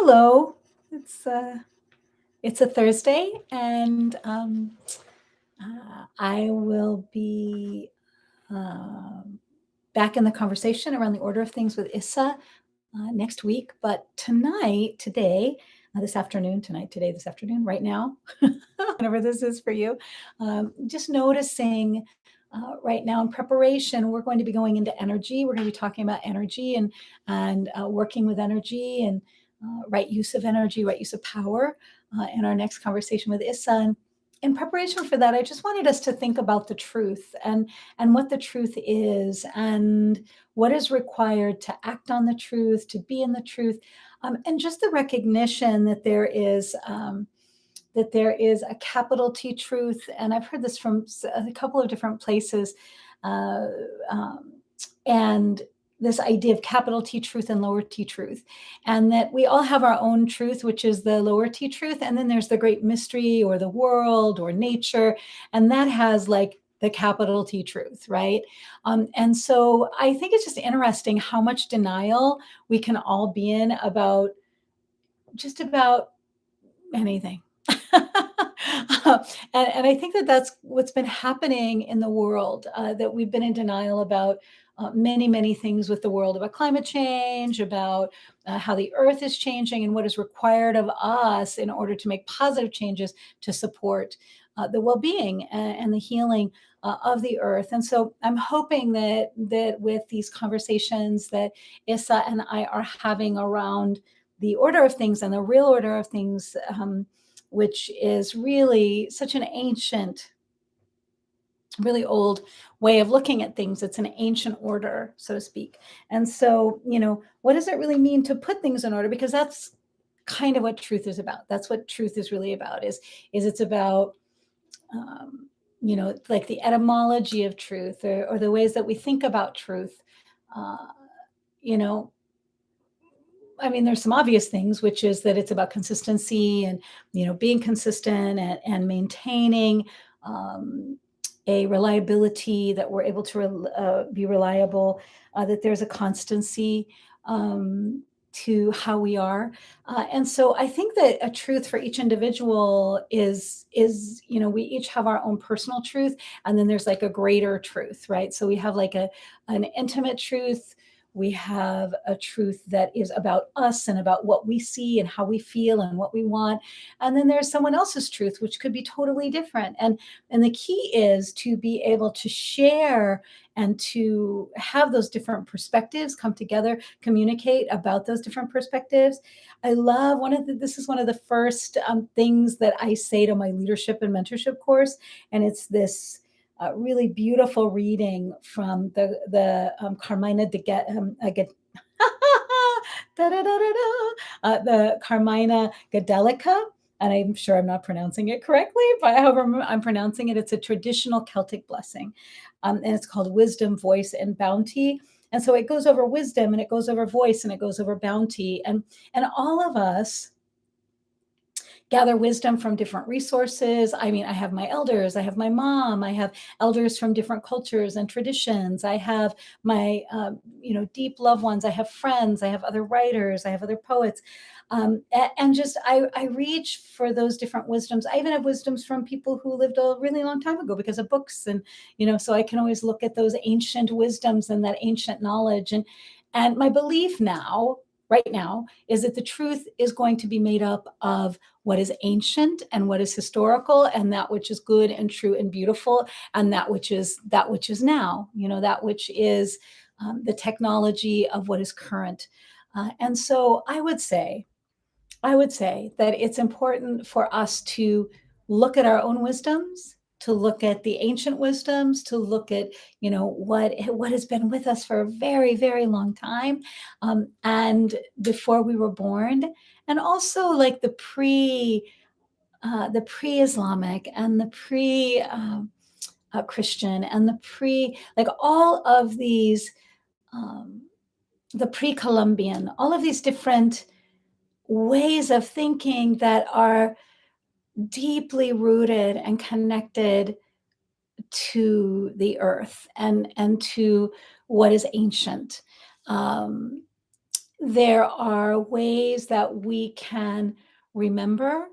Hello. It's it's a Thursday, and I will be um back in the conversation around the order of things with Issa next week. But tonight, today, this afternoon, tonight, today, this afternoon, right now, whenever this is for you, just noticing. Right now, in preparation, we're going to be going into energy. We're going to be talking about energy and working with energy and right use of energy, right use of power in our next conversation with Issa. And in preparation for that, I just wanted us to think about the truth and what the truth is and what is required to act on the truth, to be in the truth, and just the recognition that there is a capital T truth. And I've heard this from a couple of different places. Uh, um, and this idea of capital T truth and lower T truth, and that we all have our own truth, which is the lower T truth. And then there's the great mystery or the world or nature. And that has like the capital T truth, right? And so I think it's just interesting how much denial we can all be in about just about anything. And I think that that's what's been happening in the world, that we've been in denial about many, many things with the world, about climate change, about how the earth is changing and what is required of us in order to make positive changes to support the well-being and the healing of the earth. And so I'm hoping that with these conversations that Issa and I are having around the order of things and the real order of things, which is really such an ancient, really old way of looking at things. It's an ancient order, so to speak. And so, what does it really mean to put things in order? Because that's kind of what truth is about. That's what truth is really about. Is it's about like the etymology of truth, or the ways that we think about truth. Uh, you know, I mean, there's some obvious things, which is that it's about consistency and, being consistent and maintaining um, a reliability, that we're able to be reliable, that there's a constancy to how we are. And so I think that a truth for each individual is, we each have our own personal truth, and then there's like a greater truth, right? So we have like an intimate truth. We have a truth that is about us and about what we see and how we feel and what we want. And then there's someone else's truth, which could be totally different. And the key is to be able to share and to have those different perspectives come together, communicate about those different perspectives. I love this is one of the first things that I say to my leadership and mentorship course. And it's this really beautiful reading from the Carmina de the Carmina Gadelica. And I'm sure I'm not pronouncing it correctly, but however I'm pronouncing it, it's a traditional Celtic blessing. And it's called Wisdom, Voice, and Bounty. And so it goes over wisdom, and it goes over voice, and it goes over bounty. And all of us gather wisdom from different resources. I mean, I have my elders, I have my mom, I have elders from different cultures and traditions. I have my, deep loved ones. I have friends. I have other writers. I have other poets. And just, I reach for those different wisdoms. I even have wisdoms from people who lived a really long time ago because of books. And, so I can always look at those ancient wisdoms and that ancient knowledge. And my belief now, right now, is that the truth is going to be made up of what is ancient and what is historical, and that which is good and true and beautiful, and that which is now, that which is the technology of what is current. And so I would say that it's important for us to look at our own wisdoms, to look at the ancient wisdoms, to look at what has been with us for a very, very long time, and before we were born, and also like the pre-Islamic and the Christian and the like all of these, um, the pre-Columbian, all of these different ways of thinking that are deeply rooted and connected to the earth and to what is ancient. Um, there are ways that we can remember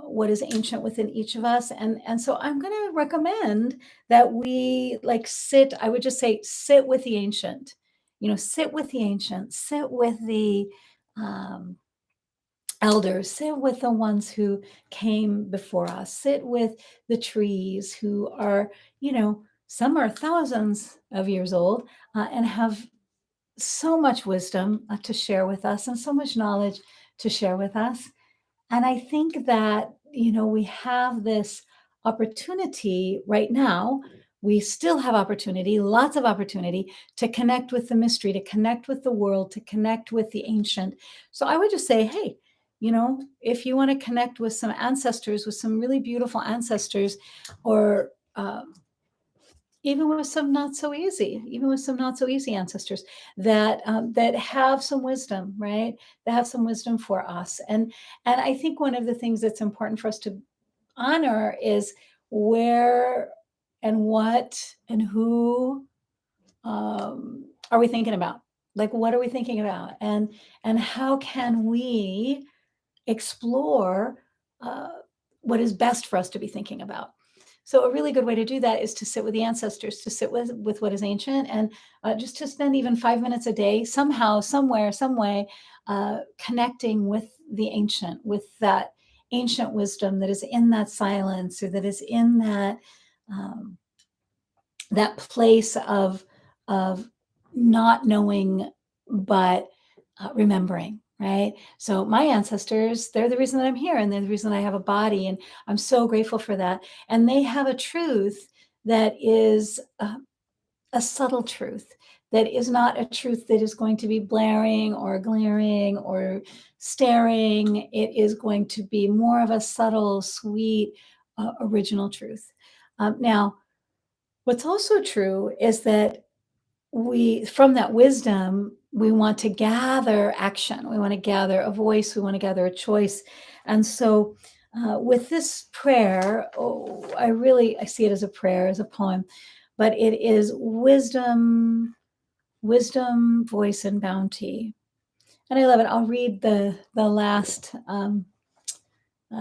what is ancient within each of us, and so I'm going to recommend that we like sit. I would just say sit with the ancient. Sit with the ancient. Sit with the um, elders. Sit with the ones who came before us. Sit with the trees who are, some are thousands of years old and have so much wisdom to share with us and so much knowledge to share with us. And I think that, we have this opportunity right now. We still have opportunity, lots of opportunity to connect with the mystery, to connect with the world, to connect with the ancient. So I would just say, hey, if you want to connect with some ancestors, with some really beautiful ancestors, or even with some not so easy, ancestors that have some wisdom, right? That have some wisdom for us. And I think one of the things that's important for us to honor is where and what and who are we thinking about? Like, what are we thinking about? And how can we explore uh, what is best for us to be thinking about? So a really good way to do that is to sit with the ancestors, to sit with what is ancient, and just to spend even 5 minutes a day, somehow, somewhere, some way, connecting with the ancient, with that ancient wisdom that is in that silence, or that is in um, that place of not knowing, but remembering, right? So my ancestors, they're the reason that I'm here, and they're the reason I have a body, and I'm so grateful for that. And they have a truth that is a subtle truth, that is not a truth that is going to be blaring or glaring or staring. It is going to be more of a subtle, sweet, original truth. Now, what's also true is that from that wisdom, we want to gather action. We want to gather a voice. We want to gather a choice. And so, with this prayer, I see it as a prayer, as a poem, but it is wisdom, voice, and bounty. And I love it. I'll read the last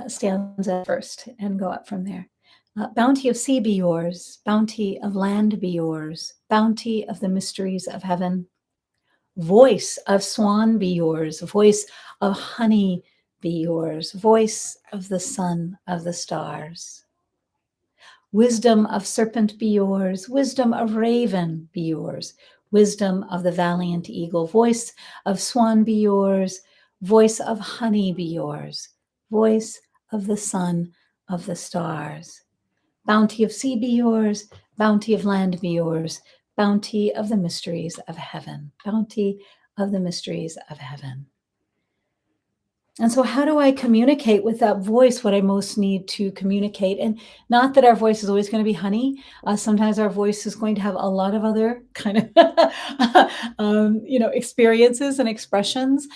stanza first and go up from there. Bounty of sea be yours, bounty of land be yours, bounty of the mysteries of heaven. Voice of swan be yours, voice of honey be yours, voice of the sun of the stars. Wisdom of serpent be yours, wisdom of raven be yours, wisdom of the valiant eagle, voice of swan be yours, voice of honey be yours, voice of the sun of the stars. Bounty of sea be yours, bounty of land be yours, bounty of the mysteries of heaven, bounty of the mysteries of heaven. And so, how do I communicate with that voice what I most need to communicate? And not that our voice is always going to be honey. Sometimes our voice is going to have a lot of other kind of, experiences and expressions,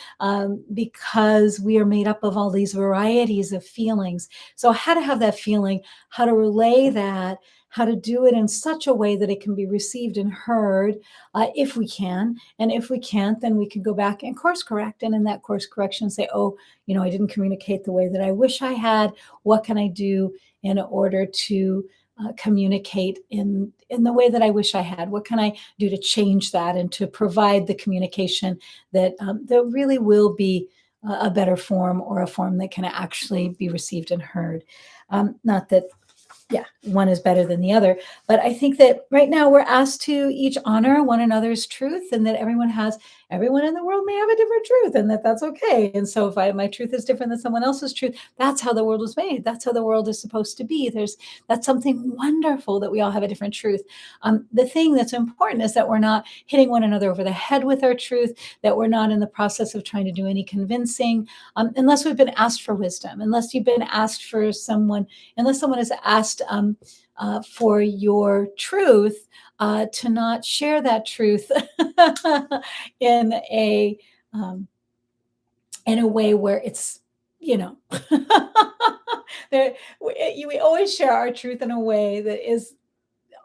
because we are made up of all these varieties of feelings. So, how to have that feeling, how to relay that, how to do it in such a way that it can be received and heard, if we can. And if we can't, then we can go back and course correct. And in that course correction, say, oh, I didn't communicate the way that I wish I had. What can I do in order to communicate in the way that I wish I had? What can I do to change that and to provide the communication that really will be a better form, or a form that can actually be received and heard? Not that one is better than the other. But I think that right now we're asked to each honor one another's truth, and that everyone in the world may have a different truth, and that's okay. And so if my truth is different than someone else's truth, that's how the world was made. That's how the world is supposed to be. That's something wonderful, that we all have a different truth. The thing that's important is that we're not hitting one another over the head with our truth, that we're not in the process of trying to do any convincing, unless we've been asked for wisdom, unless someone has asked for your truth, to not share that truth in a um, way where it's, we always share our truth in a way that is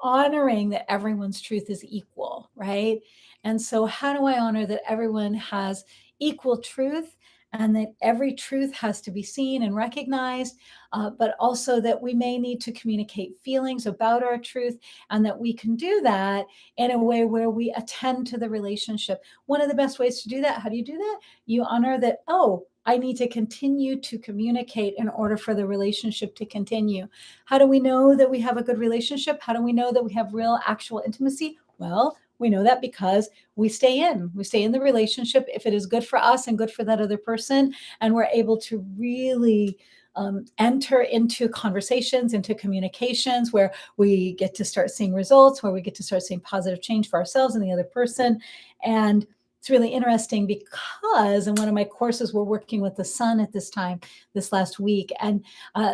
honoring that everyone's truth is equal, right? And so how do I honor that everyone has equal truth and that every truth has to be seen and recognized, but also that we may need to communicate feelings about our truth, and that we can do that in a way where we attend to the relationship. One of the best ways to do that, how do you do that? You honor that, oh, I need to continue to communicate in order for the relationship to continue. How do we know that we have a good relationship? How do we know that we have real, actual intimacy? Well, we know that because we stay in. We stay in the relationship if it is good for us and good for that other person. And we're able to really enter into conversations, into communications where we get to start seeing results, where we get to start seeing positive change for ourselves and the other person. And it's really interesting because in one of my courses, we're working with the sun at this time, this last week. And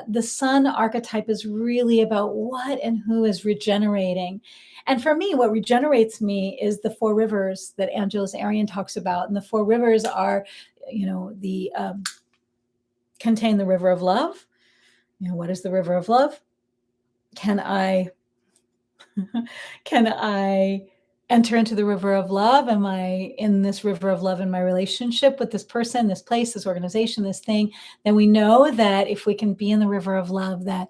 the sun archetype is really about what and who is regenerating. And for me, what regenerates me is the four rivers that Angelus Arian talks about. And the four rivers are, the contain the river of love. What is the river of love? Can I can I enter into the river of love? Am I in this river of love in my relationship with this person, this place, this organization, this thing? Then we know that if we can be in the river of love, that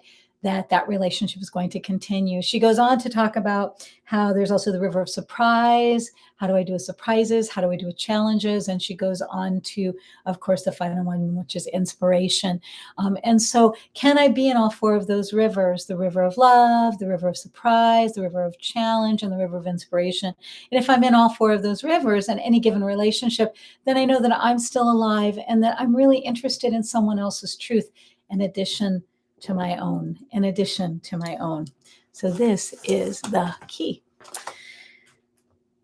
relationship is going to continue. She goes on to talk about how there's also the river of surprise. How do I do with surprises? How do I do with challenges? And she goes on to, of course, the final one, which is inspiration. And so can I be in all four of those rivers, the river of love, the river of surprise, the river of challenge, and the river of inspiration? And if I'm in all four of those rivers in any given relationship, then I know that I'm still alive and that I'm really interested in someone else's truth in addition to my own, So this is the key.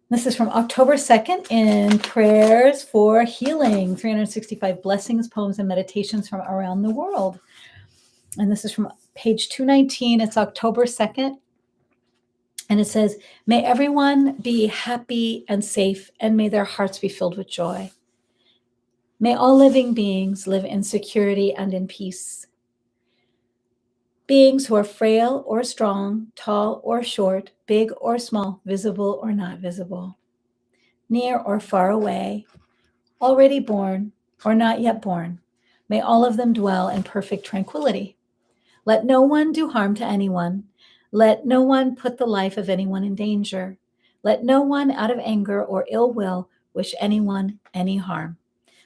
This is from October 2nd in Prayers for Healing, 365 blessings, poems, and meditations from around the world. And this is from page 219. It's October 2nd. And it says, may everyone be happy and safe, and may their hearts be filled with joy. May all living beings live in security and in peace. Beings who are frail or strong, tall or short, big or small, visible or not visible, near or far away, already born or not yet born, may all of them dwell in perfect tranquility. Let no one do harm to anyone. Let no one put the life of anyone in danger. Let no one out of anger or ill will wish anyone any harm.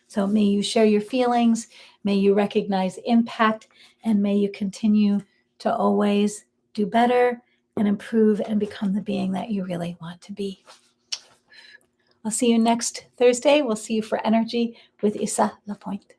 So may you share your feelings, may you recognize impact, and may you continue to always do better and improve and become the being that you really want to be. I'll see you next Thursday. We'll see you for Energy with Issa Lapointe.